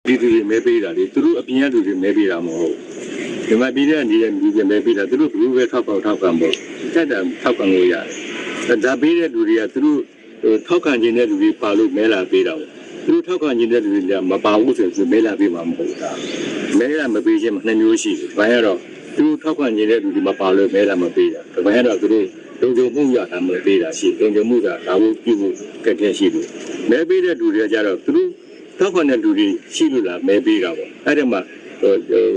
ဒီသူတွေမဲပေးတာလေသူတို့အပြင်ကလူတွေမဲပေးတာမဟုတ်ဒီမှာပြည်တဲ့နေတဲ့လူတွေမဲပေးတာသူတို့ဘလူးပဲထောက်ကံပေါ့တက်တယ်ထောက်ကံလို့ရတယ်ဒါပေးတဲ့လူတွေကသူတို့ထောက်ခံခြင်းတဲ့လူတွေပါလို့မဲလာပေးတာပေါ့သူတို့ထောက်ခံခြင်းတဲ့လူတွေကမပါဘူးဆိုရင်မဲလာပေးမှာမဟုတ်တာမဲလာမပေးခြင်းနှစ်မျိုးရှိတယ်ဘာရတော့သူတို့ထောက်ခံခြင်းတဲ့လူတွေမပါလို့မဲလာမပေးတာဘာရတော့သူတို့လုံခြုံမှုရတာမပေးတာရှိလုံခြုံမှုကဒါဘူးပြုဖို့ကက်တဲ့ရှိလို့မဲပေးတဲ့လူတွေကကြတော့သူတို့ထောက်ခံတဲ့လူတွေရှိလို့လားမဲပေးတာပေါ့အဲ့ဒီမှာ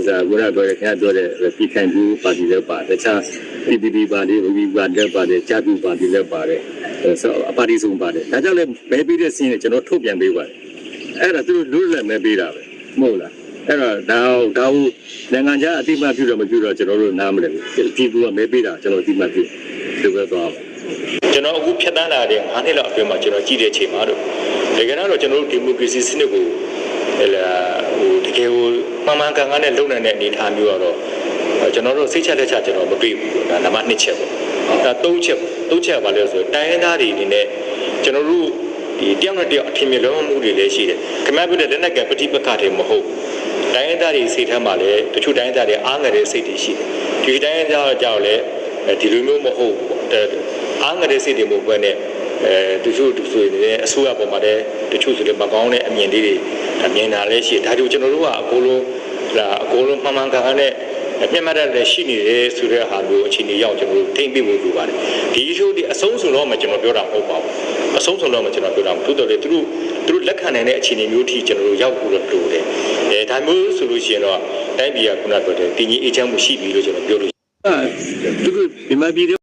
ဇာဝရတော်ရဲ့ခင်ဗျားပြောတဲ့ပြည်ခိုင်မှုပါတီလည်းပါတခြား PPP ပါတီ UB ပါတီလည်းပါတယ်ကြာတူပါတီလည်းပါတယ်အပါတီဆုံးပါတယ်ဒါကြောင့်လည်းမဲပေးတဲ့စင်းကိုကျွန်တော်ထုတ်ပြန်ပေးပါတယ်အဲ့ဒါသူတို့လွတ်လပ်မဲပေးတာပဲမဟုတ်လားအဲ့တော့ဒါဟုတ်နိုင်ငံခြားအတိအမှပြုတော့မပြုတော့ကျွန်တော်တို့နားမလဲဘူးပြည်သူကမဲပေးတာကျွန်တော်အတိအမှပြုဒီဘက်သွားပါကျွန်တော်အခုဖြတ်တန်းလာတဲ့9နှစ်လောက်အတွင်းမှာကျွန်တော်ကြည့်တဲ့အချိန်မှာတော့တကယ်တော့ကျွန်တော်တို့ဒီမိုကရေစီစနစ်ကိုတကယ်ကိုမှန်မှန်ကန်ကန်နဲ့လုပ်နိုင်တဲ့အနေအထားမျိုးကတော့ကျွန်တော်တို့စိတ်ချလက်ချကျွန်တော်မတွေ့ဘူးဒါနံပါတ်1ချက်ပေါ့ဒါ3ချက်ပါလဲဆိုတိုင်းရင်းသားတွေအနေနဲ့ကျွန်တော်တို့ဒီတယောက်နဲ့တယောက်အထင်မြင်လုံးမှုတွေလည်းရှိတယ်ခင်ဗျားပြောတဲ့လက်နက်ကပဋိပက္ခတွေမဟုတ်တိုင်းရင်းသားတွေစိတ်ထဲမှာလည်းတချို့တိုင်းရင်းသားတွေအားငယ်တဲ့စိတ်တွေရှိတယ်ဒီတိုင်းရင်းသားကြောင့်လည်းဒီလိုမျိုးမဟုတ်အားငယ်တဲ့စိတ်တွေမဟုတ်ဘဲနဲ့တချို့ဆိုရင်အစိုးရပေါ်မှာလည်းတချို့ဆိုရင်မကောင်းတဲ့အမြင်လေးတွေမြင်တာလည်းရှိတယ်ဒါကြောင့်ကျွန်တော်တို့ကအကုန်လုံးမှန်မှန်ကန်ကန်နဲ့မျက်မှတ်တဲ့ရှိနေတယ်ဆိုတဲ့ဟာမျိုးအခြေအနေရောက်ကျွန်တော်တို့ထိမ့်ပြဖို့လိုပါတယ်ဒီ issue ဒီအဆုံးစွန်တော့မှကျွန်တော်ပြောတာမဟုတ်ပါဘူးအဆုံးစွန်တော့မှကျွန်တော်ပြောတာမဟုတ်တော့လေသူတို့လက်ခံနိုင်တဲ့အခြေအနေမျိုးထိကျွန်တော်တို့ရောက်ဖို့တော့လိုတယ်ဒါမျိုးဆိုလို့ရှိရင်တော့တိုင်းပြည်ကခုနပြောတဲ့တည်ငြိမ်အေးချမ်းမှုရှိပြီလို့ကျွန်တော်ပြောလို့သူတို့ဒီမှာပြည်ထဲ